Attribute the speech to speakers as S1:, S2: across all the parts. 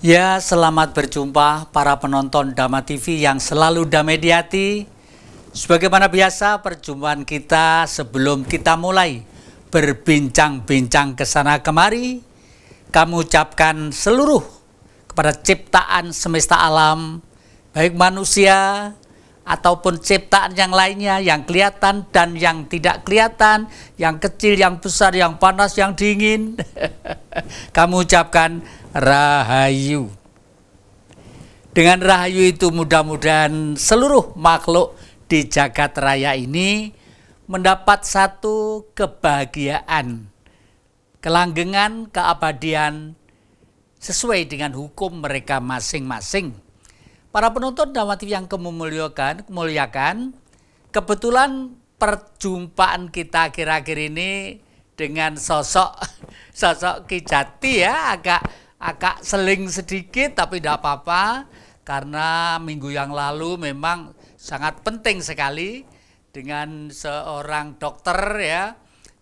S1: Ya, selamat berjumpa para penonton Dhamma TV yang selalu damai di hati. Sebagaimana biasa, perjumpaan kita sebelum kita mulai berbincang-bincang ke sana kemari, kami ucapkan seluruh kepada ciptaan semesta alam, baik manusia ataupun ciptaan yang lainnya, yang kelihatan dan yang tidak kelihatan, yang kecil, yang besar, yang panas, yang dingin. Kami ucapkan Rahayu. Dengan rahayu itu mudah-mudahan seluruh makhluk di jagat raya ini mendapat satu kebahagiaan, kelanggengan, keabadian sesuai dengan hukum mereka masing-masing. Para penonton Dhamma TV yang kemuliakan, kebetulan perjumpaan kita akhir-akhir ini dengan sosok Ki Jati ya, agak seling sedikit, tapi tidak apa-apa karena minggu yang lalu memang sangat penting sekali dengan seorang dokter ya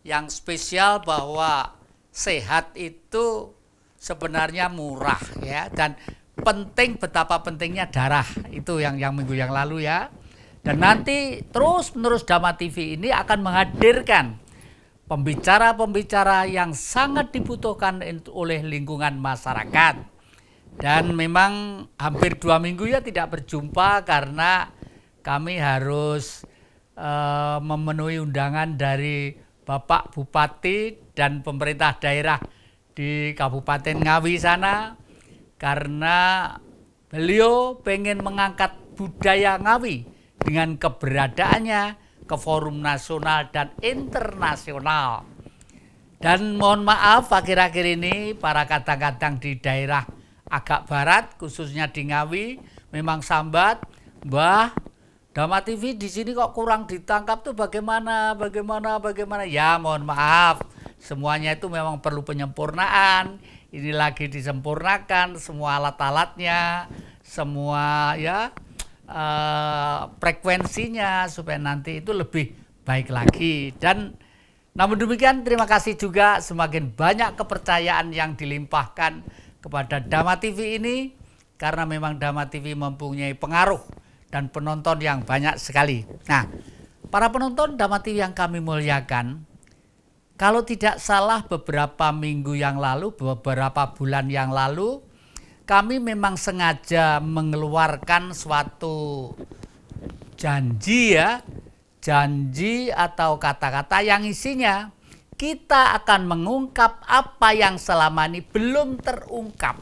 S1: yang spesial bahwa sehat itu sebenarnya murah ya, dan penting, betapa pentingnya darah itu yang minggu yang lalu ya. Dan nanti terus-menerus Dhamma TV ini akan menghadirkan pembicara-pembicara yang sangat dibutuhkan oleh lingkungan masyarakat. Dan memang hampir 2 minggu ya tidak berjumpa karena kami harus memenuhi undangan dari Bapak Bupati dan pemerintah daerah di Kabupaten Ngawi sana, karena beliau pengen mengangkat budaya Ngawi dengan keberadaannya ke forum nasional dan internasional. Dan mohon maaf akhir-akhir ini para kadang-kadang di daerah agak barat, khususnya di Ngawi, memang sambat, Mbah, Dhamma TV di sini kok kurang ditangkap tuh bagaimana. Ya mohon maaf, semuanya itu memang perlu penyempurnaan. Ini lagi disempurnakan semua alat-alatnya, semua ya frekuensinya supaya nanti itu lebih baik lagi. Dan namun demikian terima kasih juga semakin banyak kepercayaan yang dilimpahkan kepada Dhamma TV ini, karena memang Dhamma TV mempunyai pengaruh dan penonton yang banyak sekali. Nah, para penonton Dhamma TV yang kami muliakan, kalau tidak salah beberapa minggu yang lalu, beberapa bulan yang lalu, kami memang sengaja mengeluarkan suatu janji ya, janji atau kata-kata yang isinya kita akan mengungkap apa yang selama ini belum terungkap.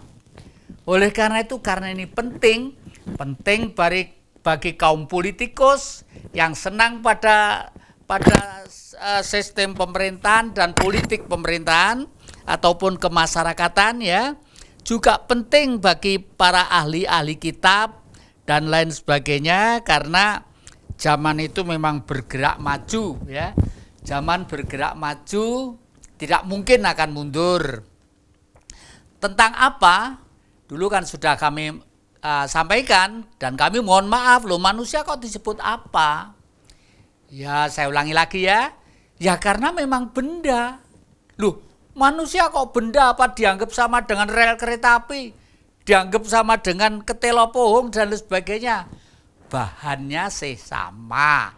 S1: Oleh karena itu, karena ini penting bagi kaum politikus yang senang pada sistem pemerintahan dan politik pemerintahan ataupun kemasyarakatan ya. Juga penting bagi para ahli-ahli kitab dan lain sebagainya, karena zaman itu memang bergerak maju ya. Zaman bergerak maju, tidak mungkin akan mundur. Tentang apa? Dulu kan sudah kami sampaikan, dan kami mohon maaf loh, manusia kok disebut apa? Ya saya ulangi lagi ya. Ya karena memang benda. Loh, manusia kok benda, apa dianggap sama dengan rel kereta api, dianggap sama dengan ketelo pohong dan lain sebagainya. Bahannya sama,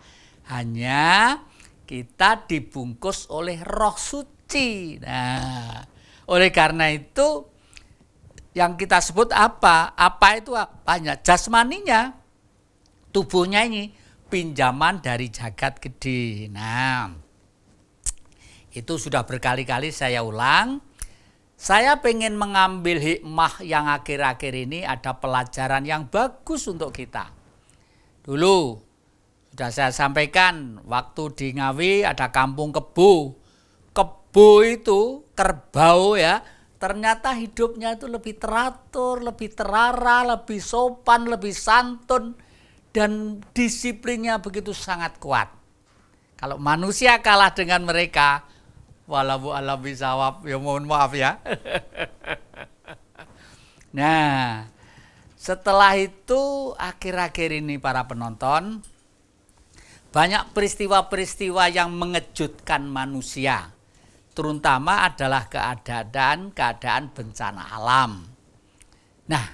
S1: hanya kita dibungkus oleh roh suci. Nah, oleh karena itu yang kita sebut apa? Apa itu apanya? Jasmaninya, tubuhnya ini pinjaman dari jagat gede. Nah, itu sudah berkali-kali saya ulang. Saya pengen mengambil hikmah yang akhir-akhir ini, ada pelajaran yang bagus untuk kita. Dulu sudah saya sampaikan, waktu di Ngawi ada kampung kebo. Kebo itu kerbau ya, ternyata hidupnya itu lebih teratur, lebih terarah, lebih sopan, lebih santun, dan disiplinnya begitu sangat kuat. Kalau manusia kalah dengan mereka, walau alam bisawab, ya mohon maaf ya. Nah, setelah itu akhir-akhir ini para penonton, banyak peristiwa-peristiwa yang mengejutkan manusia. Terutama adalah keadaan bencana alam. Nah,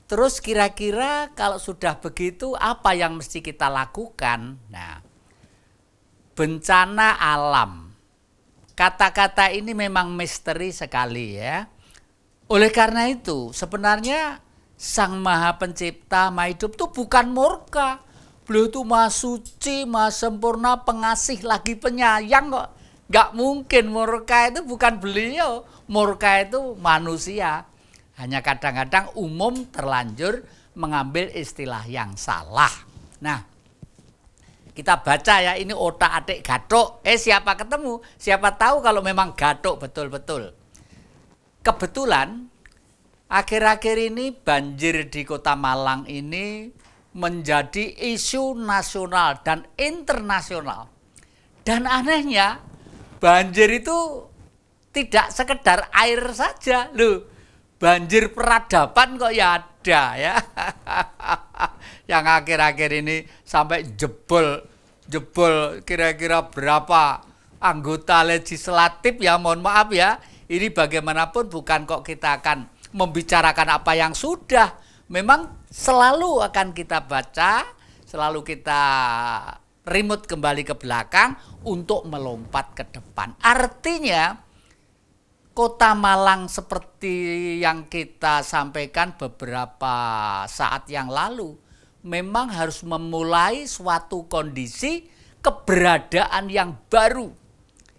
S1: terus kira-kira kalau sudah begitu apa yang mesti kita lakukan? Nah, bencana alam. Kata-kata ini memang misteri sekali ya. Oleh karena itu, sebenarnya Sang Maha Pencipta, Maha Hidup itu bukan murka. Beliau itu maha suci, maha sempurna, pengasih, lagi penyayang kok. Gak mungkin murka itu bukan beliau. Murka itu manusia. Hanya kadang-kadang umum terlanjur mengambil istilah yang salah. Nah, kita baca ya, ini otak-atik Gathuk. Siapa ketemu? Siapa tahu kalau memang Gathuk betul-betul. Kebetulan akhir-akhir ini banjir di Kota Malang ini menjadi isu nasional dan internasional. Dan anehnya banjir itu tidak sekedar air saja loh. Banjir peradaban kok ya ada ya. Yang akhir-akhir ini sampai jebol kira-kira berapa anggota legislatif ya, mohon maaf ya. Ini bagaimanapun bukan kok kita akan membicarakan apa yang sudah. Memang selalu akan kita baca, selalu kita remote kembali ke belakang untuk melompat ke depan. Artinya Kota Malang seperti yang kita sampaikan beberapa saat yang lalu memang harus memulai suatu kondisi keberadaan yang baru,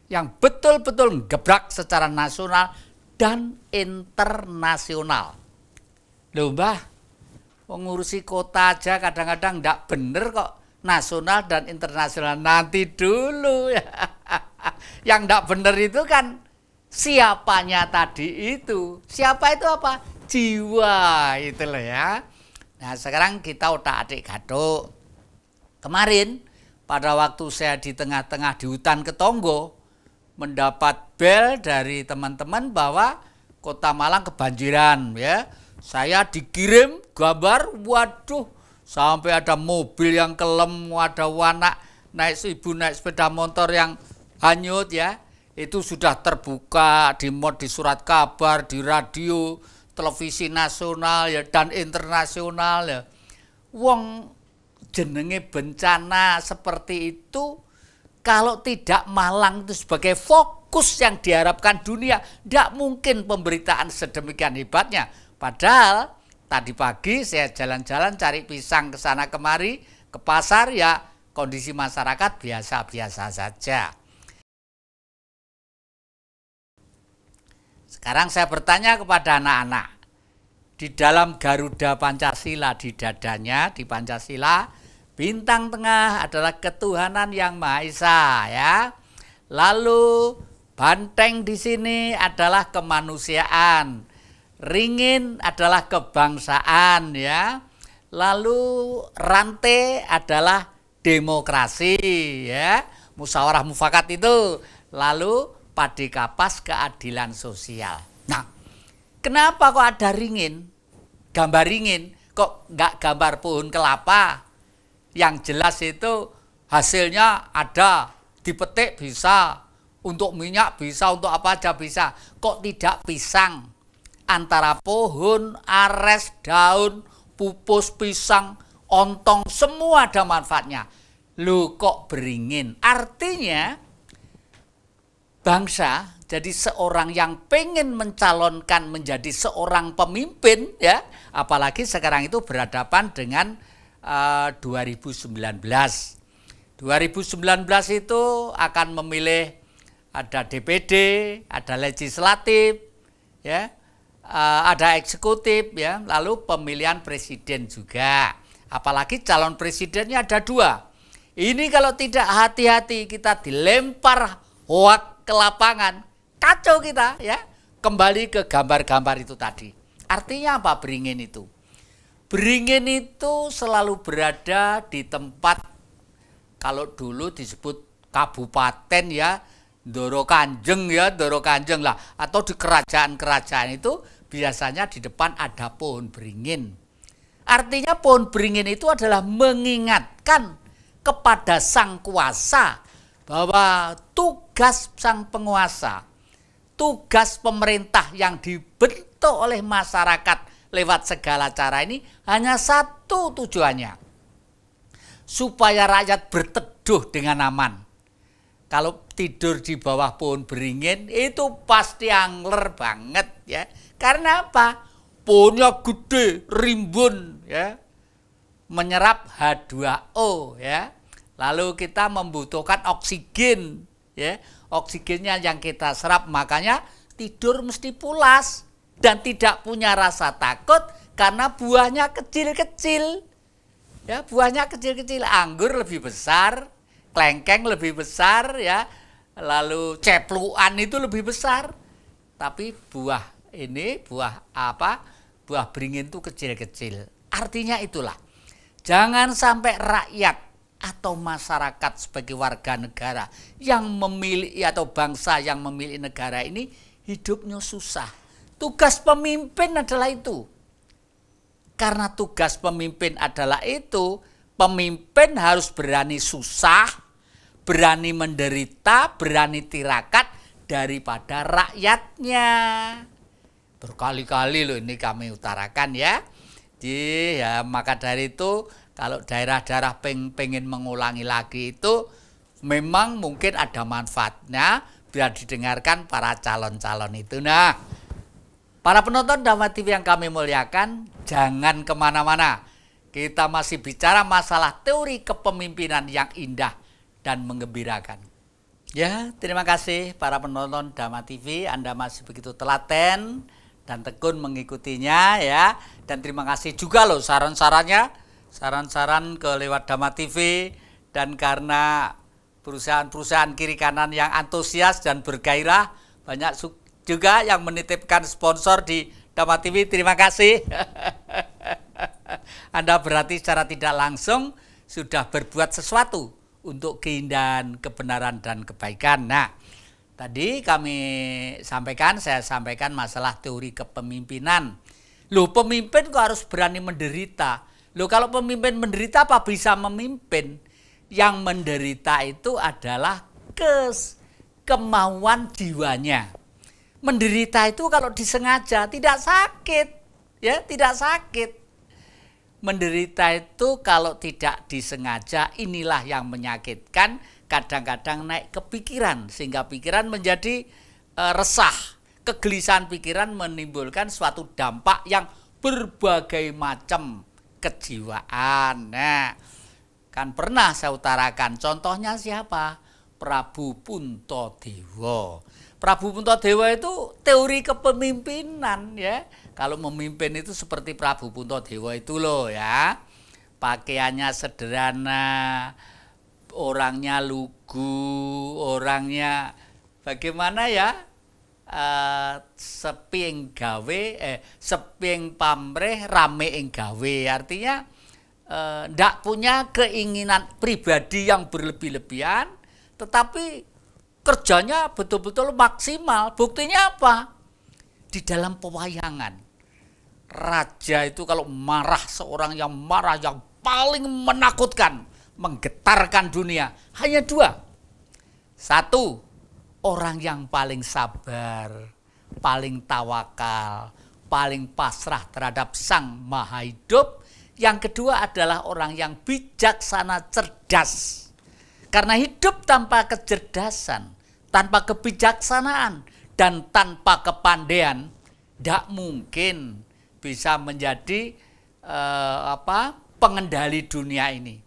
S1: yang betul-betul gebrak secara nasional dan internasional. Loh Mbah, mengurusi kota aja kadang-kadang enggak bener kok, nasional dan internasional. Nanti dulu ya. Yang enggak bener itu kan siapanya tadi itu. Siapa itu apa? Jiwa itu loh ya. Nah sekarang kita otak-atik Gathuk. Kemarin pada waktu saya di tengah-tengah di hutan Ketonggo mendapat bel dari teman-teman bahwa Kota Malang kebanjiran ya. Saya dikirim gambar, waduh sampai ada mobil yang kelem, ada anak ibu naik sepeda motor yang hanyut ya. Itu sudah terbuka di surat kabar, di radio, televisi nasional ya dan internasional ya. Wong jenenge bencana seperti itu kalau tidak Malang itu sebagai fokus yang diharapkan dunia, tidak mungkin pemberitaan sedemikian hebatnya. Padahal tadi pagi saya jalan-jalan cari pisang ke sana kemari, ke pasar ya kondisi masyarakat biasa-biasa saja. Sekarang saya bertanya kepada anak-anak, di dalam Garuda Pancasila di dadanya, di Pancasila, bintang tengah adalah ketuhanan yang Maha Esa ya. Lalu banteng di sini adalah kemanusiaan, ringin adalah kebangsaan ya. Lalu rantai adalah demokrasi ya, musyawarah mufakat itu. Lalu padi kapas keadilan sosial. Nah, kenapa kok ada ringin? Gambar ringin, kok nggak gambar pohon kelapa? Yang jelas itu hasilnya ada, dipetik bisa, untuk minyak bisa, untuk apa aja bisa. Kok tidak pisang? Antara pohon, ares, daun, pupus, pisang, ontong, semua ada manfaatnya. Loh kok beringin? Artinya bangsa jadi seorang yang pengen mencalonkan menjadi seorang pemimpin ya, apalagi sekarang itu berhadapan dengan 2019 itu akan memilih ada DPD, ada legislatif ya, ada eksekutif ya, lalu pemilihan presiden juga, apalagi calon presidennya ada 2. Ini kalau tidak hati-hati kita dilempar hoak ke lapangan, kacau kita ya. Kembali ke gambar-gambar itu tadi. Artinya apa beringin itu? Beringin itu selalu berada di tempat, kalau dulu disebut kabupaten ya, Ndoro Kanjeng ya, Ndoro Kanjeng lah, atau di kerajaan-kerajaan itu biasanya di depan ada pohon beringin. Artinya pohon beringin itu adalah mengingatkan kepada sang kuasa bahwa tugas sang penguasa, tugas pemerintah yang dibentuk oleh masyarakat lewat segala cara ini hanya satu tujuannya. Supaya rakyat berteduh dengan aman. Kalau tidur di bawah pohon beringin itu pasti angler banget ya. Karena apa? Pohonnya gede, rimbun ya. Menyerap H2O ya. Lalu kita membutuhkan oksigen ya. Oksigennya yang kita serap, makanya tidur mesti pulas dan tidak punya rasa takut karena buahnya kecil-kecil. Ya, buahnya kecil-kecil, anggur lebih besar, klengkeng lebih besar ya. Lalu cepluan itu lebih besar. Tapi buah ini, buah apa? Buah beringin itu kecil-kecil. Artinya itulah. Jangan sampai rakyat atau masyarakat sebagai warga negara yang memiliki atau bangsa yang memiliki negara ini hidupnya susah. Tugas pemimpin adalah itu. Karena tugas pemimpin adalah itu, pemimpin harus berani susah, berani menderita, berani tirakat daripada rakyatnya. Berkali-kali loh ini kami utarakan ya. Jadi ya maka dari itu kalau daerah-daerah pengen mengulangi lagi itu memang mungkin ada manfaatnya biar didengarkan para calon-calon itu. Nah, para penonton Dhamma TV yang kami muliakan, jangan kemana-mana. Kita masih bicara masalah teori kepemimpinan yang indah dan menggembirakan. Ya, terima kasih para penonton Dhamma TV, Anda masih begitu telaten dan tekun mengikutinya ya. Dan terima kasih juga loh saran-sarannya, saran-saran ke lewat Dhamma TV. Dan karena perusahaan-perusahaan kiri kanan yang antusias dan bergairah, banyak juga yang menitipkan sponsor di Dhamma TV. Terima kasih. Anda berarti secara tidak langsung sudah berbuat sesuatu untuk keindahan, kebenaran, dan kebaikan. Nah, tadi saya sampaikan masalah teori kepemimpinan. Loh, pemimpin kok harus berani menderita? Loh, kalau pemimpin menderita apa bisa memimpin? Yang menderita itu adalah kemauan jiwanya. Menderita itu kalau disengaja tidak sakit, ya, tidak sakit. Menderita itu kalau tidak disengaja, inilah yang menyakitkan, kadang-kadang naik ke pikiran sehingga pikiran menjadi resah. Kegelisahan pikiran menimbulkan suatu dampak yang berbagai macam kejiwaan. Nah, kan pernah saya utarakan, contohnya siapa? Prabu Puntadewa. Prabu Puntadewa itu teori kepemimpinan ya. Kalau memimpin itu seperti Prabu Puntadewa itu loh ya. Pakaiannya sederhana, orangnya lugu, orangnya bagaimana ya? Sepi ing pamrih rame ing gawe. Artinya ndak punya keinginan pribadi yang berlebih-lebihan, tetapi kerjanya betul-betul maksimal. Buktinya apa? Di dalam pewayangan, raja itu kalau marah, seorang yang marah yang paling menakutkan, menggetarkan dunia, hanya dua. Satu, orang yang paling sabar, paling tawakal, paling pasrah terhadap Sang Maha Hidup. Yang kedua adalah orang yang bijaksana, cerdas. Karena hidup tanpa kecerdasan, tanpa kebijaksanaan, dan tanpa kepandaian, tidak mungkin bisa menjadi pengendali dunia ini.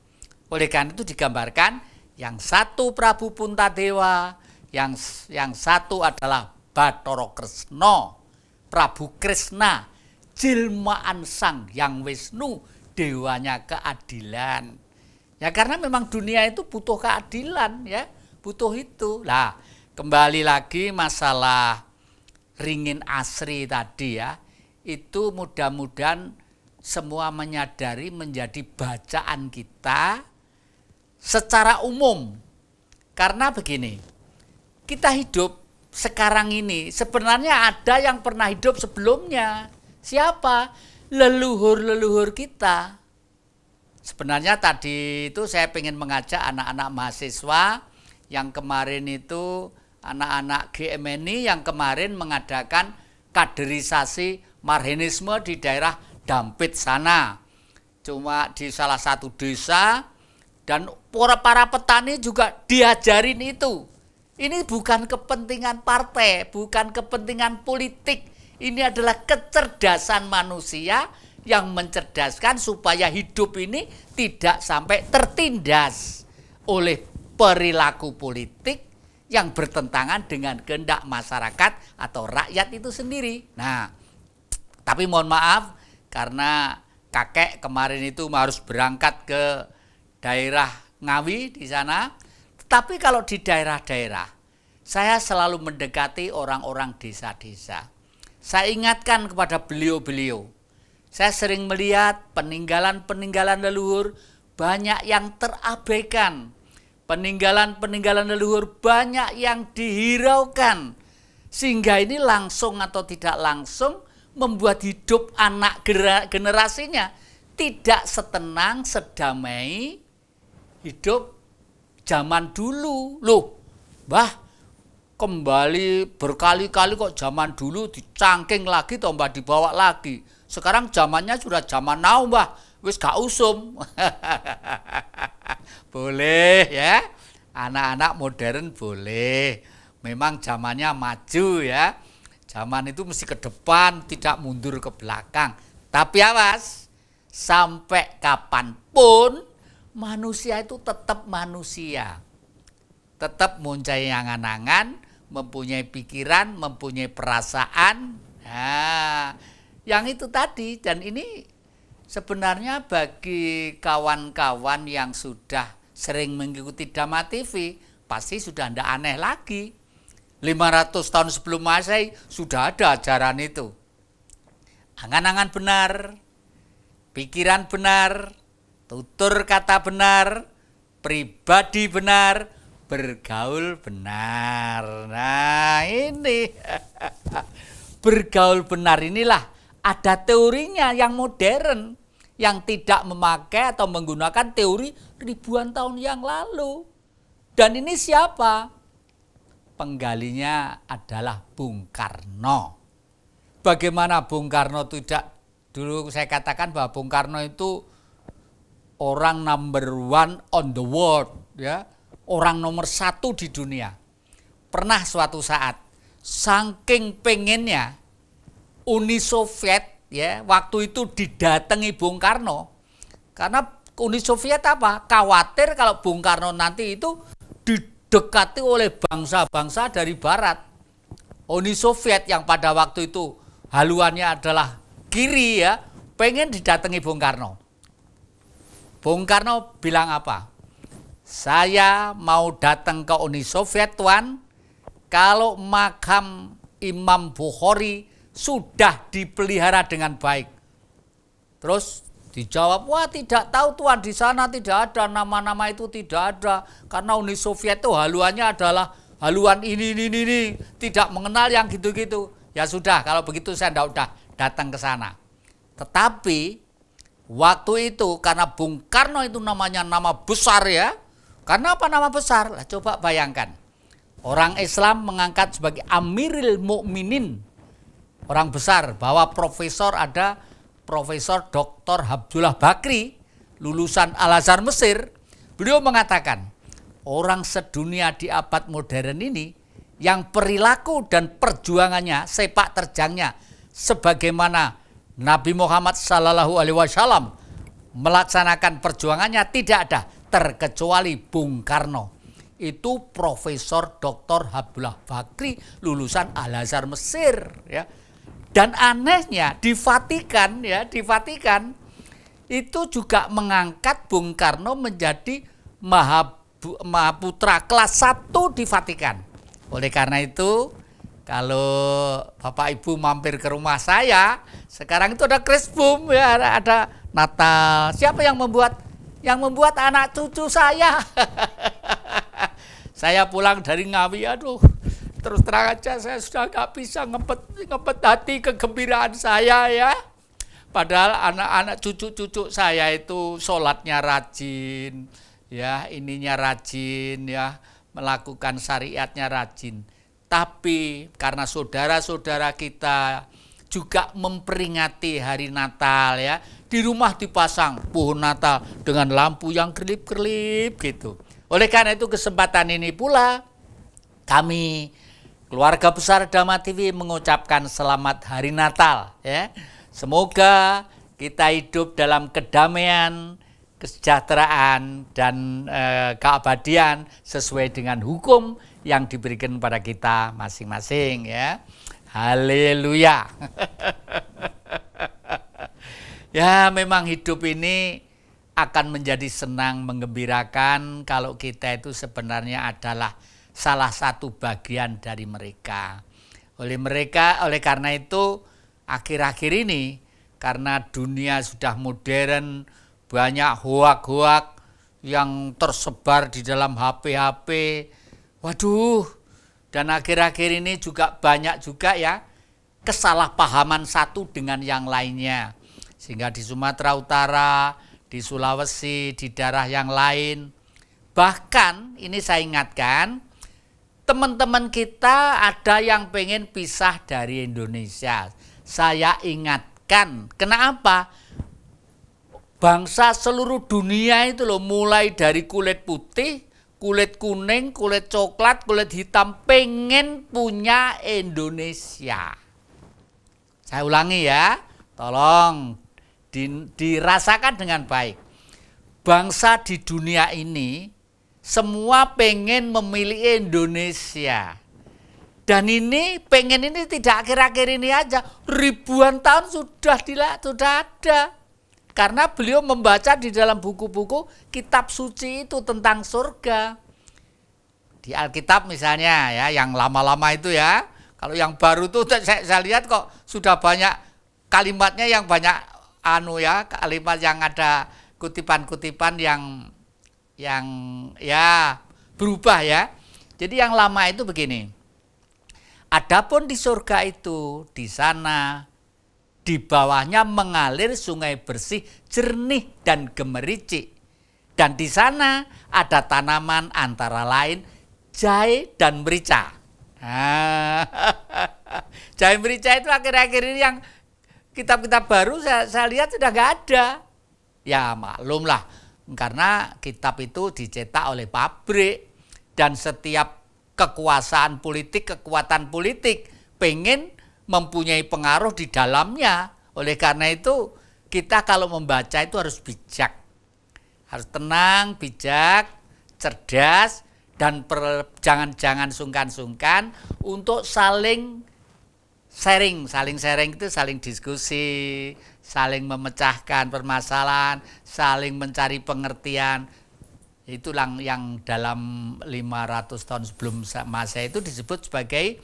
S1: Oleh karena itu digambarkan yang satu Prabu Puntadewa, yang satu adalah Bathara Kresna, Prabu Kresna, jelmaan Sang Hyang Wisnu, dewanya keadilan. Ya karena memang dunia itu butuh keadilan ya, butuh itu. Lah, kembali lagi masalah ringin asri tadi ya, itu mudah-mudahan semua menyadari menjadi bacaan kita secara umum. Karena begini, kita hidup sekarang ini sebenarnya ada yang pernah hidup sebelumnya. Siapa? Leluhur-leluhur kita. Sebenarnya tadi itu saya ingin mengajak anak-anak mahasiswa yang kemarin itu, anak-anak GMNI yang kemarin mengadakan kaderisasi Marhenisme di daerah Dampit sana. Cuma di salah satu desa, dan para petani juga diajarin itu. Ini bukan kepentingan partai, bukan kepentingan politik. Ini adalah kecerdasan manusia yang mencerdaskan supaya hidup ini tidak sampai tertindas oleh perilaku politik yang bertentangan dengan kehendak masyarakat atau rakyat itu sendiri. Nah, tapi mohon maaf karena kakek kemarin itu harus berangkat ke daerah Ngawi di sana. Tapi kalau di daerah-daerah, saya selalu mendekati orang-orang desa-desa. Saya ingatkan kepada beliau-beliau. Saya sering melihat peninggalan-peninggalan leluhur banyak yang terabaikan. Peninggalan-peninggalan leluhur banyak yang dihiraukan. Sehingga ini langsung atau tidak langsung membuat hidup anak generasinya tidak setenang, sedamai hidup zaman dulu. Loh, Mbah, kembali berkali-kali kok zaman dulu dicangking lagi toh Mbah, dibawa lagi. Sekarang zamannya sudah zaman now Mbah, wis gak usum. Boleh ya, anak-anak modern boleh. Memang zamannya maju ya. Zaman itu mesti ke depan, tidak mundur ke belakang. Tapi awas, sampai kapanpun manusia itu tetap manusia. Tetap mempunyai angan-angan, mempunyai pikiran, mempunyai perasaan. Nah, yang itu tadi. Dan ini sebenarnya bagi kawan-kawan yang sudah sering mengikuti Dhamma TV, pasti sudah tidak aneh lagi. 500 tahun sebelum Masehi sudah ada ajaran itu. Angan-angan benar, pikiran benar, tutur kata benar, pribadi benar, bergaul benar. Nah ini bergaul benar inilah ada teorinya yang modern, yang tidak memakai atau menggunakan teori ribuan tahun yang lalu. Dan ini siapa? Penggalinya adalah Bung Karno. Bagaimana Bung Karno tidak, dulu saya katakan bahwa Bung Karno itu orang number one on the world, ya, orang nomor 1 di dunia. Pernah suatu saat, saking pengennya Uni Soviet, ya, waktu itu didatangi Bung Karno, karena Uni Soviet apa? Khawatir kalau Bung Karno nanti itu didekati oleh bangsa-bangsa dari Barat. Uni Soviet yang pada waktu itu haluannya adalah kiri, ya, pengen didatangi Bung Karno. Bung Karno bilang apa? Saya mau datang ke Uni Soviet, Tuan, kalau makam Imam Bukhari sudah dipelihara dengan baik. Terus dijawab, wah tidak tahu Tuan, di sana tidak ada, nama-nama itu tidak ada. Karena Uni Soviet itu haluannya adalah haluan ini, tidak mengenal yang gitu-gitu. Ya sudah, kalau begitu saya tidak udah datang ke sana. Tetapi waktu itu karena Bung Karno itu namanya nama besar, ya. Karena apa nama besar? Lah, coba bayangkan. Orang Islam mengangkat sebagai Amirul Mukminin, orang besar, bahwa profesor ada Profesor Dr. Abdullah Bakri, lulusan Al-Azhar Mesir. Beliau mengatakan, orang sedunia di abad modern ini yang perilaku dan perjuangannya, sepak terjangnya sebagaimana Nabi Muhammad SAW melaksanakan perjuangannya tidak ada terkecuali Bung Karno. Itu Profesor Dr. Abdullah Bakri, lulusan Al-Azhar Mesir, ya. Dan anehnya di Vatikan, ya, di Vatikan itu juga mengangkat Bung Karno menjadi Mahaputra kelas 1 di Vatikan. Oleh karena itu, kalau Bapak Ibu mampir ke rumah saya, sekarang itu ada Krisbum, ya, ada Natal. Siapa yang membuat? Yang membuat anak cucu saya. Saya pulang dari Ngawi, aduh, terus terang aja saya sudah gak bisa ngempet hati kegembiraan saya, ya. Padahal anak-anak cucu-cucu saya itu sholatnya rajin, ya, ininya rajin, ya, melakukan syariatnya rajin. Tapi karena saudara-saudara kita juga memperingati hari Natal ya. Di rumah dipasang pohon Natal dengan lampu yang kerlip-kerlip gitu. Oleh karena itu kesempatan ini pula kami keluarga besar Dhamma TV mengucapkan selamat hari Natal ya. Semoga kita hidup dalam kedamaian, kesejahteraan dan keabadian sesuai dengan hukum yang diberikan pada kita masing-masing ya. Haleluya. Ya, memang hidup ini akan menjadi senang, menggembirakan kalau kita itu sebenarnya adalah salah satu bagian dari mereka. Oleh karena itu akhir-akhir ini karena dunia sudah modern, banyak hoak-hoak yang tersebar di dalam HP-HP. Waduh, dan akhir-akhir ini juga banyak juga ya kesalahpahaman satu dengan yang lainnya. Sehingga di Sumatera Utara, di Sulawesi, di daerah yang lain. Bahkan ini saya ingatkan, teman-teman kita ada yang pengen pisah dari Indonesia. Saya ingatkan, kenapa? Bangsa seluruh dunia itu loh, mulai dari kulit putih, kulit kuning, kulit coklat, kulit hitam, pengen punya Indonesia. Saya ulangi ya, tolong dirasakan dengan baik. Bangsa di dunia ini semua pengen memilih Indonesia. Dan ini pengen ini tidak akhir-akhir ini aja, ribuan tahun sudah ada. Karena beliau membaca di dalam buku-buku kitab suci itu tentang surga. Di Alkitab misalnya ya, yang lama-lama itu ya. Kalau yang baru tuh saya lihat kok sudah banyak kalimatnya yang banyak kalimat yang ada kutipan-kutipan yang ya berubah ya. Jadi yang lama itu begini. Adapun di surga itu, di sana di bawahnya mengalir sungai bersih, jernih dan gemericik. Dan di sana ada tanaman antara lain jahe dan merica. Jahe merica itu akhir-akhir ini yang kitab-kitab baru saya lihat sudah nggak ada. Ya maklumlah, karena kitab itu dicetak oleh pabrik dan setiap kekuasaan politik, kekuatan politik pengen mempunyai pengaruh di dalamnya. Oleh karena itu kita kalau membaca itu harus bijak, harus tenang, bijak, cerdas, dan jangan sungkan-sungkan untuk saling sharing. Saling sharing itu saling diskusi, saling memecahkan permasalahan, saling mencari pengertian. Itulah yang dalam 500 tahun sebelum Masehi itu disebut sebagai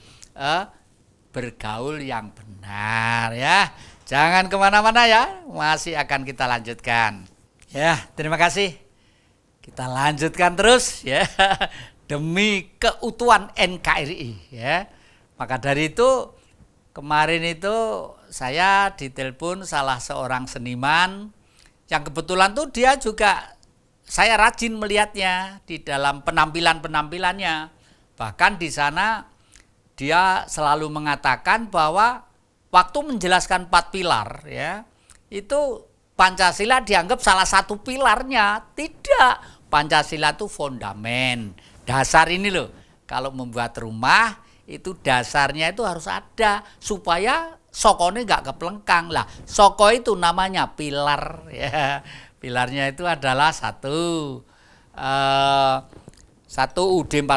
S1: bergaul yang benar ya. Jangan kemana-mana ya, masih akan kita lanjutkan. Ya, terima kasih. Kita lanjutkan terus ya, demi keutuhan NKRI ya. Maka dari itu kemarin itu saya ditelepon salah seorang seniman yang kebetulan tuh dia juga saya rajin melihatnya di dalam penampilan-penampilannya. Bahkan di sana dia selalu mengatakan bahwa waktu menjelaskan 4 pilar ya, itu Pancasila dianggap salah satu pilarnya. Tidak, Pancasila itu fondamen, dasar ini loh. Kalau membuat rumah itu dasarnya itu harus ada supaya sokone nggak keplengkang lah. Soko itu namanya pilar ya. Pilarnya itu adalah satu UUD 45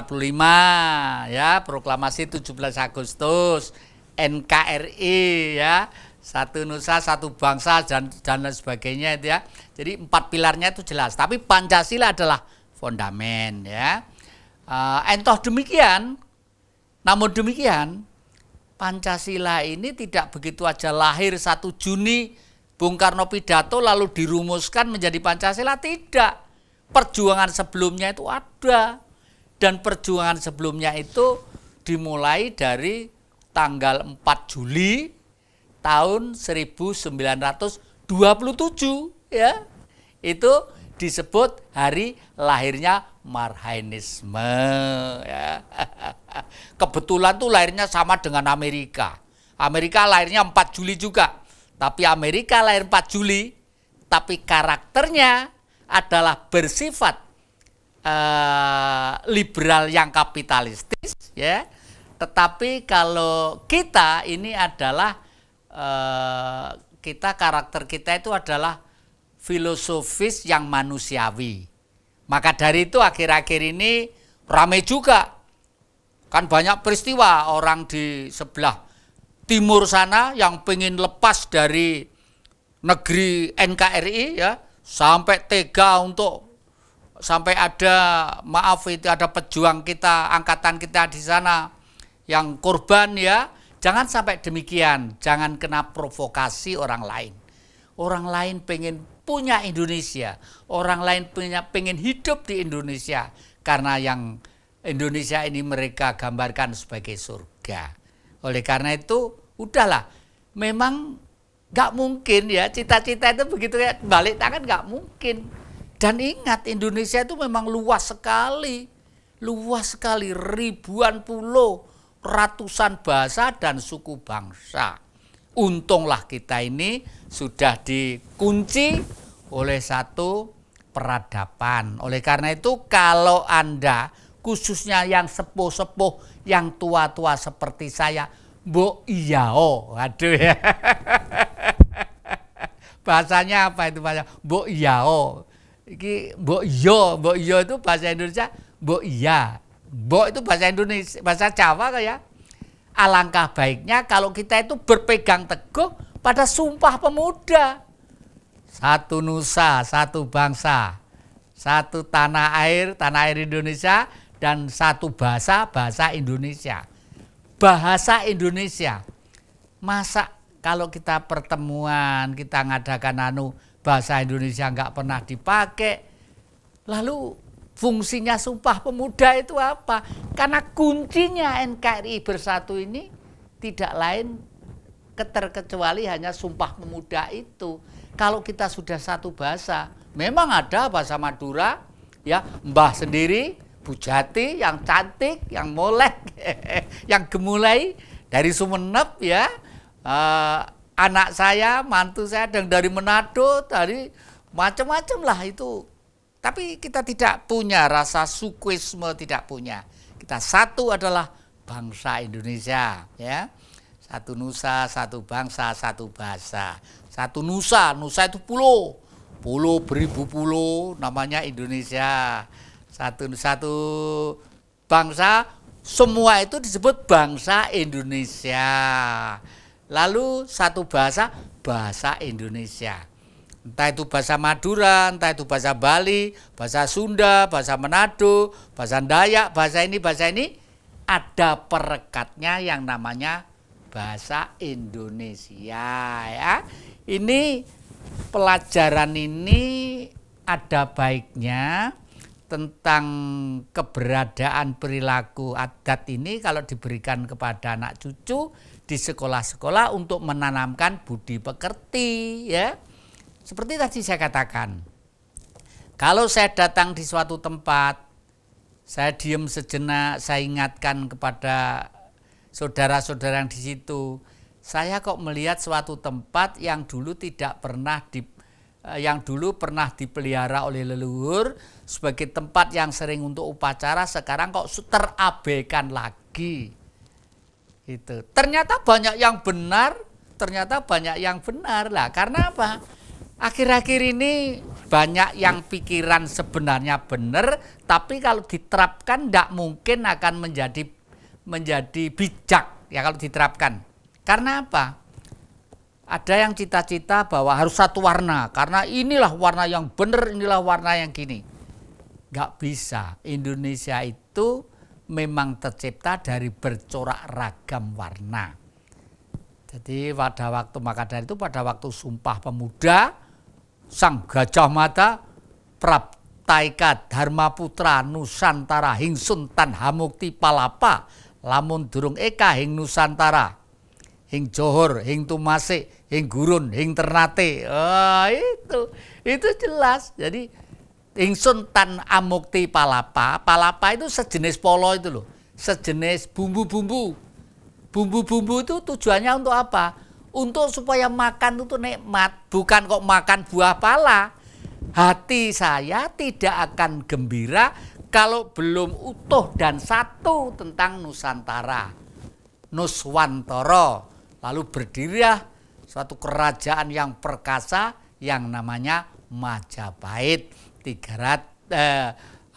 S1: ya, proklamasi 17 Agustus, NKRI ya, satu nusa, satu bangsa dan lain sebagainya itu ya. Jadi 4 pilarnya itu jelas, tapi Pancasila adalah fondamen ya. Entah demikian, namun demikian Pancasila ini tidak begitu aja lahir 1 Juni Bung Karno pidato lalu dirumuskan menjadi Pancasila, tidak. Perjuangan sebelumnya itu ada, dan perjuangan sebelumnya itu dimulai dari tanggal 4 Juli tahun 1927 ya. Itu disebut hari lahirnya Marhainisme ya. Kebetulan tuh lahirnya sama dengan Amerika. Amerika lahirnya 4 Juli juga. Tapi Amerika lahir 4 Juli, tapi karakternya adalah bersifat liberal yang kapitalistis, ya. Tetapi kalau kita ini adalah karakter kita itu adalah filosofis yang manusiawi. Maka dari itu akhir-akhir ini ramai juga. Kan banyak peristiwa orang di sebelah timur sana yang pengen lepas dari negeri NKRI, ya, sampai tega untuk sampai ada pejuang kita, angkatan kita di sana yang korban, ya. Jangan sampai demikian, jangan kena provokasi orang lain. Orang lain pengen punya Indonesia, orang lain pengen hidup di Indonesia, karena yang Indonesia ini mereka gambarkan sebagai surga. Oleh karena itu, udahlah, memang gak mungkin, ya, cita-cita itu begitu ya, balik tangan gak mungkin. Dan ingat, Indonesia itu memang luas sekali, ribuan pulau, ratusan bahasa dan suku bangsa. Untunglah kita ini sudah dikunci oleh satu peradaban. Oleh karena itu, kalau Anda, khususnya yang sepuh-sepuh, yang tua-tua seperti saya, mbok iyao, aduh ya. Bahasanya apa itu bahasa? Mbok iyao. Iki mbok iyo itu bahasa Indonesia, mbok iya. Mbok itu bahasa Indonesia, bahasa Jawa kayak. Alangkah baiknya kalau kita itu berpegang teguh pada Sumpah Pemuda. Satu nusa, satu bangsa, satu tanah air Indonesia, dan satu bahasa Indonesia. Bahasa Indonesia. Masa kalau kita pertemuan, kita ngadakan bahasa Indonesia nggak pernah dipakai, lalu fungsinya Sumpah Pemuda itu apa? Karena kuncinya NKRI Bersatu ini tidak lain kecuali hanya Sumpah Pemuda itu. Kalau kita sudah satu bahasa, memang ada bahasa Madura, ya, Mbah sendiri, Bu Jati yang cantik, yang molek, yang gemulai dari Sumenep, ya, anak saya, mantu saya dari Manado, dari macam-macam lah itu. Tapi kita tidak punya rasa sukuisme, tidak punya. Kita satu adalah bangsa Indonesia, ya. Satu nusa, satu bangsa, satu bahasa. Satu nusa itu pulau. Pulau beribu pulau, namanya Indonesia. Satu bangsa, semua itu disebut bangsa Indonesia. Lalu satu bahasa Indonesia. Entah itu bahasa Madura, entah itu bahasa Bali, bahasa Sunda, bahasa Manado, bahasa Dayak, bahasa ini, ada perekatnya yang namanya bahasa Indonesia, ya. Ini pelajaran ini ada baiknya tentang keberadaan perilaku adat ini kalau diberikan kepada anak cucu di sekolah-sekolah untuk menanamkan budi pekerti, ya. Seperti tadi saya katakan, kalau saya datang di suatu tempat, saya diam sejenak, saya ingatkan kepada saudara-saudara yang di situ, saya kok melihat suatu tempat yang dulu pernah dipelihara oleh leluhur sebagai tempat yang sering untuk upacara, sekarang kok terabaikan lagi. Itu. Ternyata banyak yang benar lah. Karena apa? Akhir-akhir ini banyak yang pikiran sebenarnya benar, tapi kalau diterapkan tidak mungkin akan menjadi bijak, ya, kalau diterapkan. Karena apa? Ada yang cita-cita bahwa harus satu warna, karena inilah warna yang benar, inilah warna yang gini. Nggak bisa. Indonesia itu memang tercipta dari bercorak ragam warna. Jadi pada waktu Sumpah Pemuda, Sang Gajah Mada Praptaika Dharma Putra Nusantara Hing Sultan Hamukti Palapa lamun durung eka hing Nusantara hing Johor, hing Tumasik, hing Gurun, hing Ternate. Itu jelas. Jadi hing Sultan Hamukti Palapa itu sejenis polo itu loh, sejenis bumbu-bumbu. Bumbu-bumbu itu tujuannya untuk apa? Untuk supaya makan itu nikmat, bukan kok makan buah pala. Hati saya tidak akan gembira kalau belum utuh dan satu tentang Nusantara. Nuswantara. Lalu berdirilah suatu kerajaan yang perkasa yang namanya Majapahit.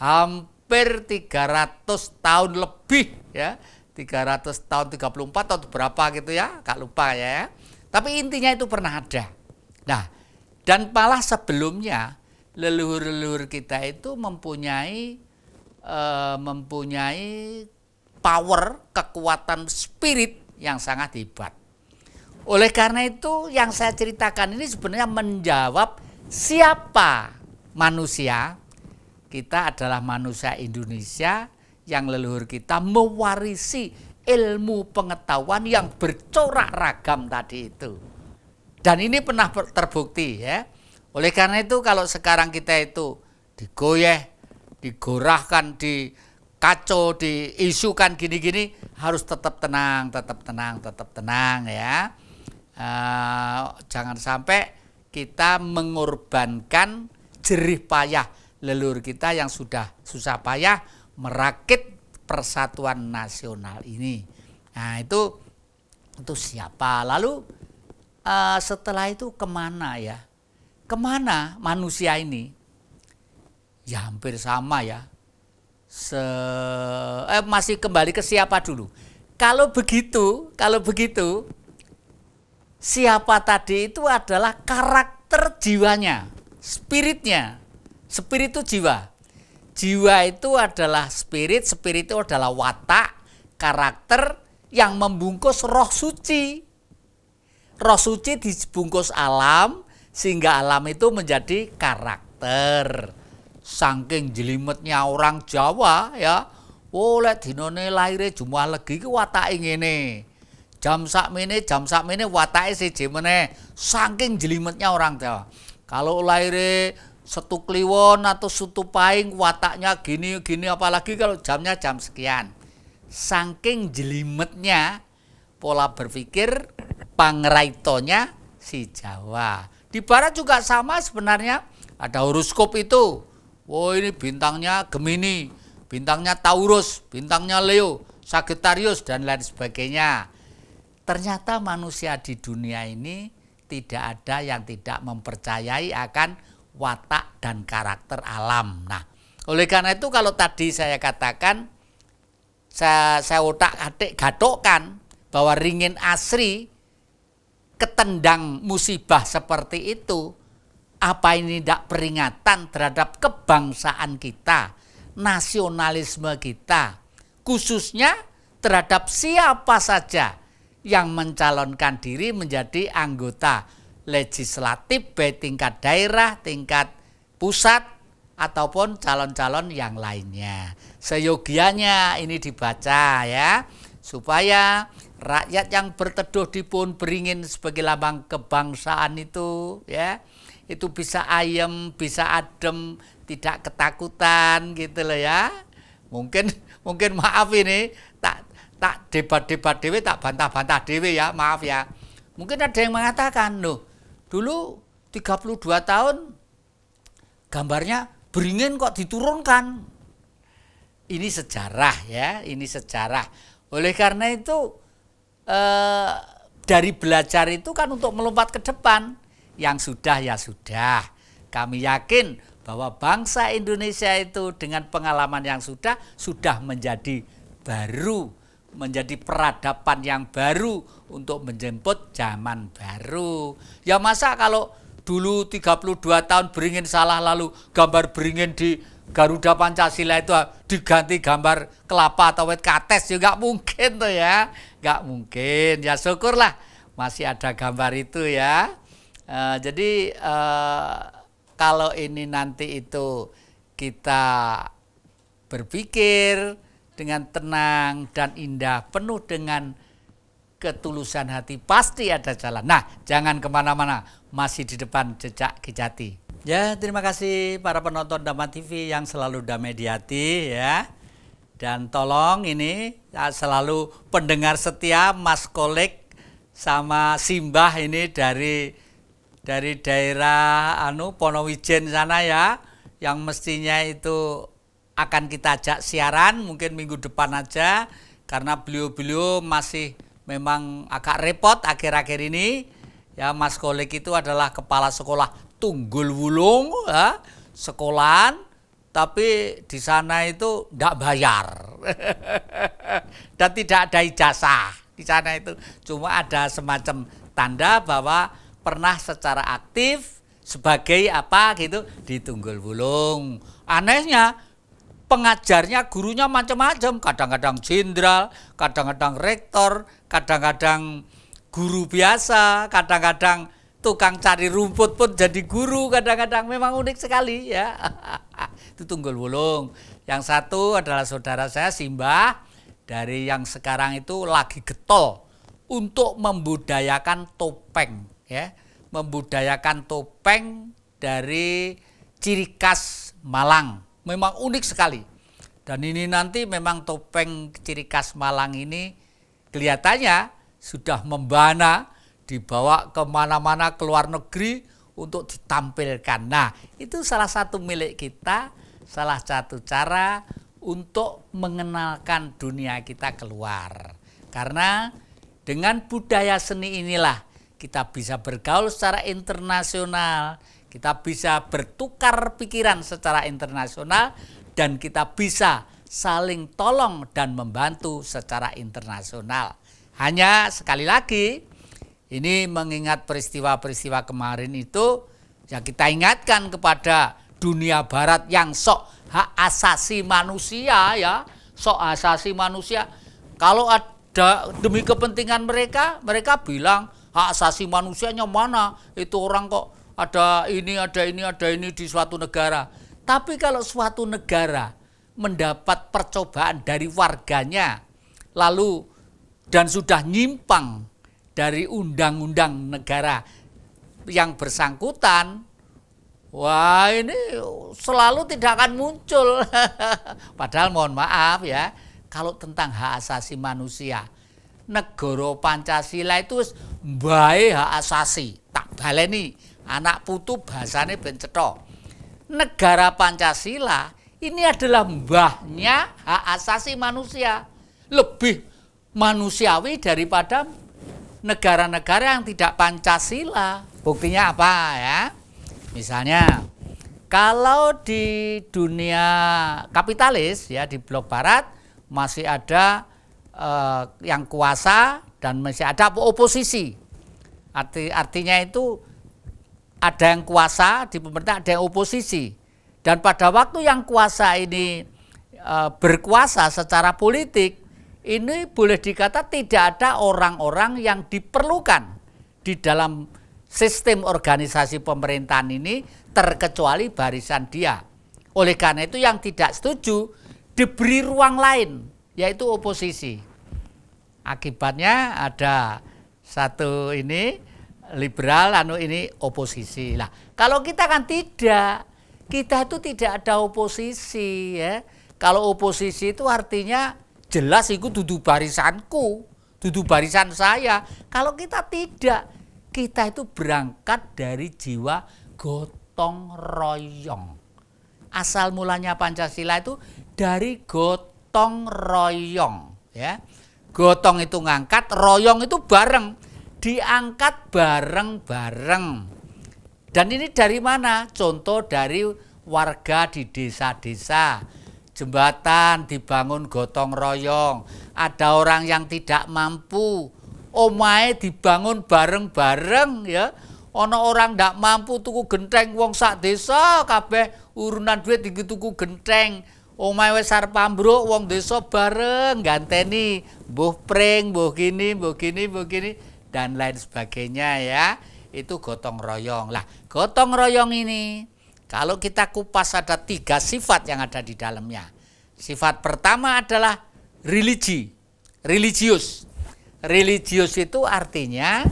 S1: Hampir 300 tahun lebih ya. 300 tahun 34 atau berapa gitu ya, gak lupa ya. Tapi intinya itu pernah ada. Nah, dan malah sebelumnya leluhur-leluhur kita itu mempunyai power, kekuatan spirit yang sangat hebat. Oleh karena itu yang saya ceritakan ini sebenarnya menjawab siapa manusia. Kita adalah manusia Indonesia yang leluhur kita mewarisi ilmu pengetahuan yang bercorak ragam tadi itu. Dan ini pernah terbukti ya. Oleh karena itu kalau sekarang kita itu digoyeh, digorahkan, dikacau, diisukan gini-gini, harus tetap tenang ya. Jangan sampai kita mengorbankan jerih payah leluhur kita yang sudah susah payah merakit persatuan nasional ini. Nah itu siapa? Lalu setelah itu kemana ya? Kemana manusia ini? Ya hampir sama ya. Masih kembali ke siapa dulu? Kalau begitu, siapa tadi itu adalah karakter jiwanya, spiritnya. Spirit itu jiwa. Jiwa itu adalah spirit, spirit itu adalah watak, karakter yang membungkus roh suci. Roh suci dibungkus alam, sehingga alam itu menjadi karakter. Saking jelimetnya orang Jawa ya, lek dinone laire Jumalegi ki watake ngene. Jam sakmene watake siji meneh. Saking jelimetnya orang Jawa. Kalau laire Setu Kliwon atau Setu Pahing wataknya gini apalagi kalau jamnya jam sekian. Saking jelimetnya pola berpikir pangraitonya si Jawa. Di barat juga sama sebenarnya, ada horoskop itu. Ini bintangnya Gemini, bintangnya Taurus, bintangnya Leo, Sagittarius dan lain sebagainya. Ternyata manusia di dunia ini tidak ada yang tidak mempercayai akan watak dan karakter alam. Nah, oleh karena itu kalau tadi saya katakan, saya otak-atik gadokkan bahwa ringin asri ketendang musibah seperti itu, apa ini tidak peringatan terhadap kebangsaan kita, nasionalisme kita, khususnya terhadap siapa saja yang mencalonkan diri menjadi anggota legislatif baik tingkat daerah, tingkat pusat, ataupun calon-calon yang lainnya. Seyogianya ini dibaca ya, supaya rakyat yang berteduh di pohon beringin sebagai lambang kebangsaan itu ya, itu bisa ayem, bisa adem, tidak ketakutan gitu loh ya. Mungkin maaf ini tak debat-debat dewe, tak bantah-bantah dewe ya, maaf ya. Mungkin ada yang mengatakan, loh dulu 32 tahun gambarnya beringin kok diturunkan. Ini sejarah ya, ini sejarah. Oleh karena itu dari belajar itu kan untuk melompat ke depan. Yang sudah ya sudah. Kami yakin bahwa bangsa Indonesia itu dengan pengalaman yang sudah menjadi baru, menjadi peradaban yang baru untuk menjemput zaman baru. Ya masa kalau dulu 32 tahun beringin salah lalu gambar beringin di Garuda Pancasila itu diganti gambar kelapa atau wit kates, ya nggak mungkin tuh ya, nggak mungkin. Ya syukurlah masih ada gambar itu ya. Jadi kalau ini nanti itu kita berpikir dengan tenang dan indah, penuh dengan ketulusan hati, pasti ada jalan. Nah, jangan kemana-mana, masih di depan jejak Kijati. Ya, terima kasih para penonton Dhamma TV yang selalu damai di hati ya. Dan tolong ini selalu pendengar setia Mas Kolek sama Simbah ini dari daerah Ponowijen sana ya, yang mestinya itu akan kita ajak siaran mungkin minggu depan aja, karena beliau masih memang agak repot akhir-akhir ini ya. Mas Kolek itu adalah kepala sekolah Tunggul Wulung ya, sekolahan, tapi di sana itu tidak bayar dan tidak ada ijazah. Di sana itu cuma ada semacam tanda bahwa pernah secara aktif sebagai apa gitu di Tunggul Wulung. Anehnya pengajarnya, gurunya macam-macam, kadang-kadang jenderal, kadang-kadang rektor, kadang-kadang guru biasa, kadang-kadang tukang cari rumput pun jadi guru, kadang-kadang memang unik sekali ya. Itu Tunggul Wulung. Yang satu adalah saudara saya Simbah, dari yang sekarang itu lagi getol untuk membudayakan topeng ya, membudayakan topeng dari ciri khas Malang. Memang unik sekali. Dan ini nanti memang topeng ciri khas Malang ini kelihatannya sudah membana, dibawa kemana-mana ke luar negeri untuk ditampilkan. Nah, itu salah satu milik kita, salah satu cara untuk mengenalkan dunia kita keluar. Karena dengan budaya seni inilah kita bisa bergaul secara internasional, kita bisa bertukar pikiran secara internasional, dan kita bisa saling tolong dan membantu secara internasional. Hanya sekali lagi, ini mengingat peristiwa-peristiwa kemarin itu, ya kita ingatkan kepada dunia barat yang sok hak asasi manusia ya, sok asasi manusia. Kalau ada demi kepentingan mereka bilang hak asasi manusianya mana? Itu orang kok ada ini di suatu negara. Tapi kalau suatu negara mendapat percobaan dari warganya, lalu dan sudah nyimpang dari undang-undang negara yang bersangkutan, wah ini selalu tidak akan muncul. Padahal mohon maaf ya, kalau tentang hak asasi manusia, negara Pancasila itu mbae hak asasi. Tak baleni anak putu bahasane ben cetha. Negara Pancasila ini adalah mbahnya hak asasi manusia. Lebih manusiawi daripada negara-negara yang tidak Pancasila. Buktinya apa ya? Misalnya, kalau di dunia kapitalis ya, di blok barat masih ada yang kuasa dan masih ada oposisi. Artinya itu ada yang kuasa di pemerintah, ada yang oposisi. Dan pada waktu yang kuasa ini berkuasa secara politik, ini boleh dikata tidak ada orang-orang yang diperlukan di dalam sistem organisasi pemerintahan ini, terkecuali barisan dia. Oleh karena itu yang tidak setuju diberi ruang lain, yaitu oposisi. Akibatnya ada satu ini liberal, ini oposisi. Lah, kalau kita kan tidak, kita itu tidak ada oposisi ya. Kalau oposisi itu artinya jelas itu dudu barisanku, dudu barisan saya. Kalau kita tidak, kita itu berangkat dari jiwa gotong royong. Asal mulanya Pancasila itu dari gotong royong ya. Gotong itu ngangkat, royong itu bareng, diangkat bareng-bareng. Dan ini dari mana? Contoh dari warga di desa-desa. Jembatan dibangun gotong royong. Ada orang yang tidak mampu, omahe dibangun bareng-bareng ya. Ono orang ndak mampu tuku genteng, wong sak desa kabeh urunan duit tuku genteng. Omahe wis arep ambruk, wong desa bareng ganteni, mbuh pring, mbuh gini dan lain sebagainya ya. Itu gotong royong. Lah, gotong royong ini kalau kita kupas ada 3 sifat yang ada di dalamnya. Sifat pertama adalah religius. Religius itu artinya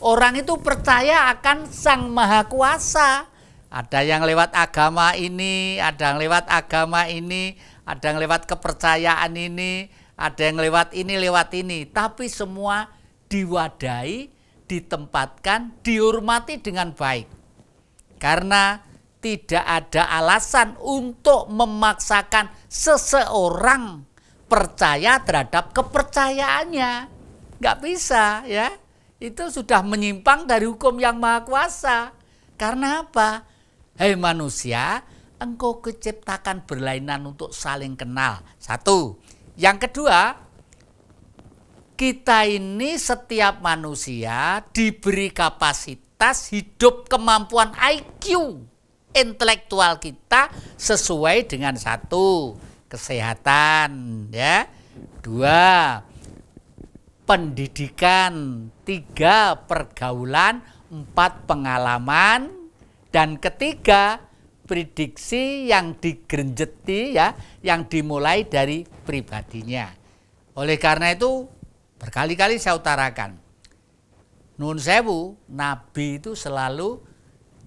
S1: orang itu percaya akan Sang Maha Kuasa. Ada yang lewat agama ini, ada yang lewat agama ini, ada yang lewat kepercayaan ini, ada yang lewat ini, tapi semua diwadahi, ditempatkan, dihormati dengan baik. Karena tidak ada alasan untuk memaksakan seseorang percaya terhadap kepercayaannya. Nggak bisa, ya. Itu sudah menyimpang dari hukum yang maha kuasa. Karena apa? Hei manusia, engkau keciptakan berlainan untuk saling kenal. Satu. Yang kedua, kita ini setiap manusia diberi kapasitas hidup kemampuan IQ intelektual kita sesuai dengan satu, kesehatan, ya. Dua, pendidikan. Tiga, pergaulan. Empat, pengalaman. Dan ketiga, prediksi yang digerenjeti, ya, yang dimulai dari pribadinya. Oleh karena itu berkali-kali saya utarakan, Nun sewu, Nabi itu selalu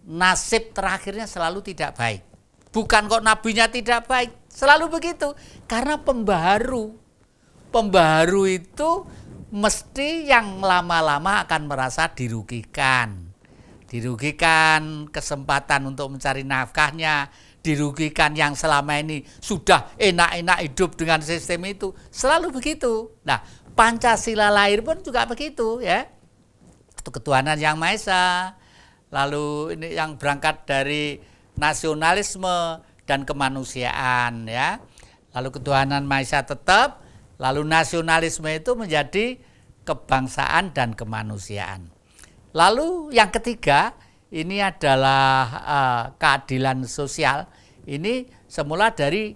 S1: nasib terakhirnya selalu tidak baik. Bukan kok nabinya tidak baik, selalu begitu. Karena pembaharu itu mesti yang lama-lama akan merasa dirugikan kesempatan untuk mencari nafkahnya, dirugikan yang selama ini sudah enak-enak hidup dengan sistem itu, selalu begitu. Nah, Pancasila lahir pun juga begitu, ya. Itu ketuhanan yang Maha Esa, lalu ini yang berangkat dari nasionalisme dan kemanusiaan, ya. Lalu ketuhanan Maha Esa tetap, lalu nasionalisme itu menjadi kebangsaan dan kemanusiaan. Lalu yang ketiga, ini adalah keadilan sosial. Ini semula dari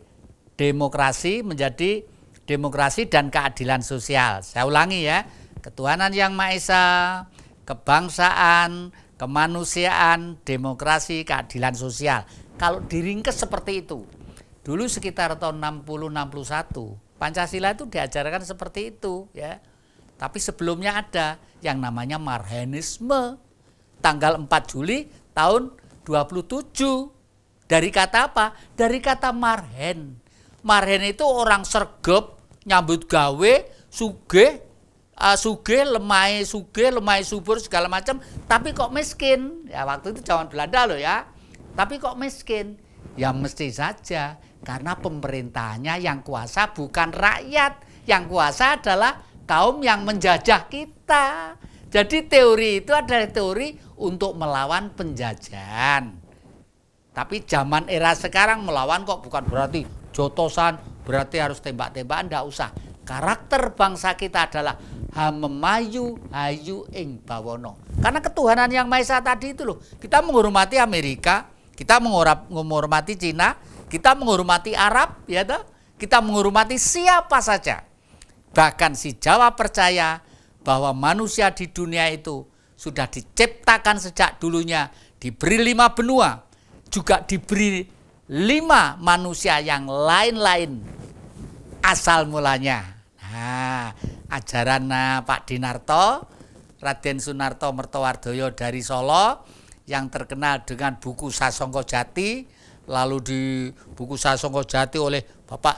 S1: demokrasi menjadi demokrasi dan keadilan sosial. Saya ulangi, ya, ketuhanan yang Maha Esa, kebangsaan, kemanusiaan, demokrasi, keadilan sosial. Kalau diringkes seperti itu, dulu sekitar tahun 60-61, Pancasila itu diajarkan seperti itu, ya. Tapi sebelumnya ada yang namanya Marhenisme, tanggal 4 Juli tahun 27. Dari kata apa? Dari kata marhen. Marhen itu orang sergep, nyambut gawe, sugih, lemai subur segala macam, tapi kok miskin. Ya, waktu itu zaman Belanda loh, ya. Tapi kok miskin? Ya mesti saja karena pemerintahnya yang kuasa bukan rakyat. Yang kuasa adalah kaum yang menjajah kita. Jadi teori itu adalah teori untuk melawan penjajahan. Tapi zaman era sekarang melawan kok bukan berarti jotosan, berarti harus tembak-tembakan, enggak usah. Karakter bangsa kita adalah hamemayu hayu ing bawono. Karena ketuhanan yang Maha Esa tadi itu loh. Kita menghormati Amerika, kita menghormati Cina, kita menghormati Arab, ya toh? Kita menghormati siapa saja. Bahkan si Jawa percaya bahwa manusia di dunia itu sudah diciptakan sejak dulunya, diberi 5 benua, juga diberi 5 manusia yang lain-lain asal mulanya. Nah, ajaran Pak Dinarto, Raden Sunarto Mertowardoyo dari Solo, yang terkenal dengan buku Sasongko Jati, lalu di buku Sasongko Jati oleh Bapak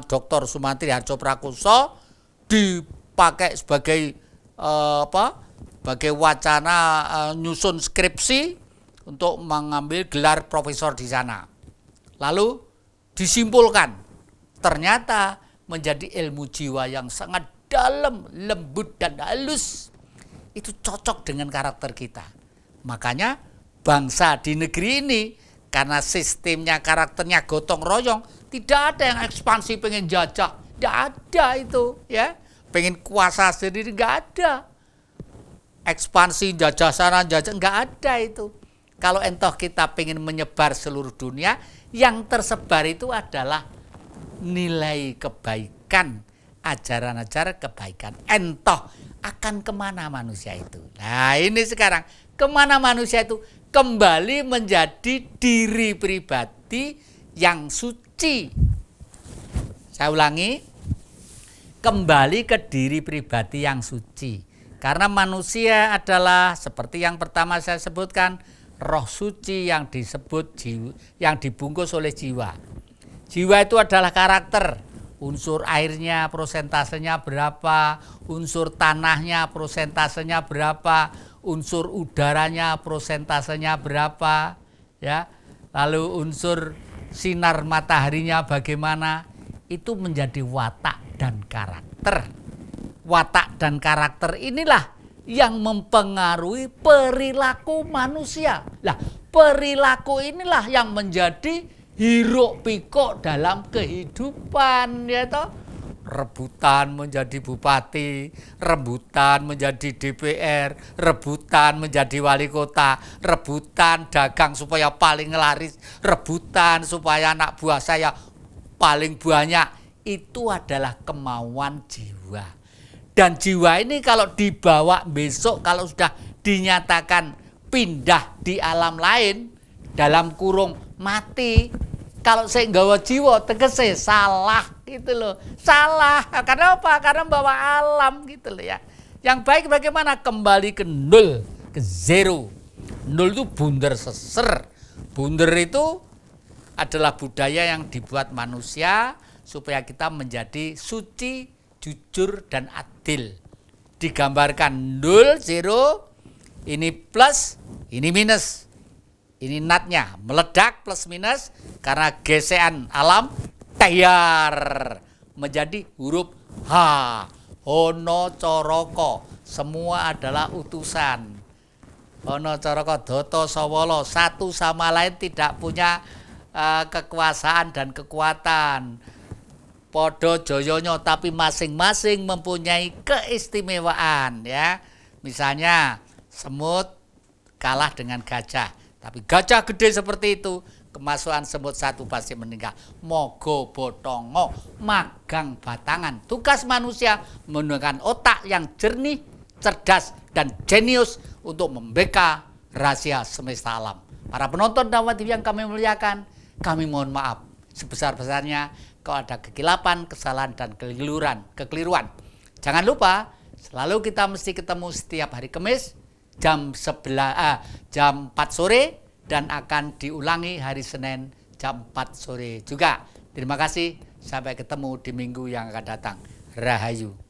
S1: Dr. Sumantri Harjoprakoso, dipakai sebagai sebagai wacana nyusun skripsi untuk mengambil gelar profesor di sana. Lalu disimpulkan ternyata menjadi ilmu jiwa yang sangat dalam, lembut dan halus. Itu cocok dengan karakter kita. Makanya bangsa di negeri ini karena sistemnya, karakternya gotong royong, tidak ada yang ekspansi pengen jajah. Tidak ada itu, ya. Pengen kuasa sendiri, nggak ada. Ekspansi jajah sana, jajah, nggak ada itu. Kalau entoh kita pengen menyebar seluruh dunia, yang tersebar itu adalah nilai kebaikan, ajaran-ajaran kebaikan. Entoh akan kemana manusia itu? Nah, ini sekarang kemana manusia itu? Kembali menjadi diri pribadi yang suci. Saya ulangi, kembali ke diri pribadi yang suci. Karena manusia adalah seperti yang pertama saya sebutkan, roh suci yang disebut jiwa, yang dibungkus oleh jiwa. Jiwa itu adalah karakter. Unsur airnya prosentasenya berapa, unsur tanahnya prosentasenya berapa, unsur udaranya prosentasenya berapa, ya. Lalu unsur sinar mataharinya bagaimana, itu menjadi watak dan karakter. Watak dan karakter inilah yang mempengaruhi perilaku manusia. Lah, perilaku inilah yang menjadi hiruk pikuk dalam kehidupan, ya toh. Rebutan menjadi bupati, rebutan menjadi DPR, rebutan menjadi wali kota, rebutan dagang supaya paling laris, rebutan supaya anak buah saya paling banyak. Itu adalah kemauan jiwa. Dan jiwa ini kalau dibawa besok, kalau sudah dinyatakan pindah di alam lain, dalam kurung mati, kalau saya nggawa jiwa tegese salah gitu loh. Salah. Karena apa? Karena bawa alam gitu loh ya. Yang baik bagaimana? Kembali ke nol, ke zero. Nol itu bunder seser. Bunder itu adalah budaya yang dibuat manusia supaya kita menjadi suci, jujur, dan adil. Digambarkan nol, zero, ini plus, ini minus. Ini natnya meledak plus minus karena gesekan alam tayar menjadi huruf H. Hono coroko, semua adalah utusan. Hono coroko doto sawolo, satu sama lain tidak punya kekuasaan dan kekuatan. Podo joyonyo, tapi masing-masing mempunyai keistimewaan, ya. Misalnya semut kalah dengan gajah, tapi gajah gede seperti itu, kemasukan semut satu pasti meninggal. Mogo botongo, magang batangan. Tugas manusia menggunakan otak yang jernih, cerdas, dan jenius untuk membeka rahasia semesta alam. Para penonton Dhamma TV yang kami muliakan, kami mohon maaf sebesar-besarnya kalau ada kekilapan, kesalahan, dan kekeliruan. Jangan lupa, selalu kita mesti ketemu setiap hari Kamis jam 4 sore dan akan diulangi hari Senin jam 4 sore juga. Terima kasih, sampai ketemu di minggu yang akan datang. Rahayu.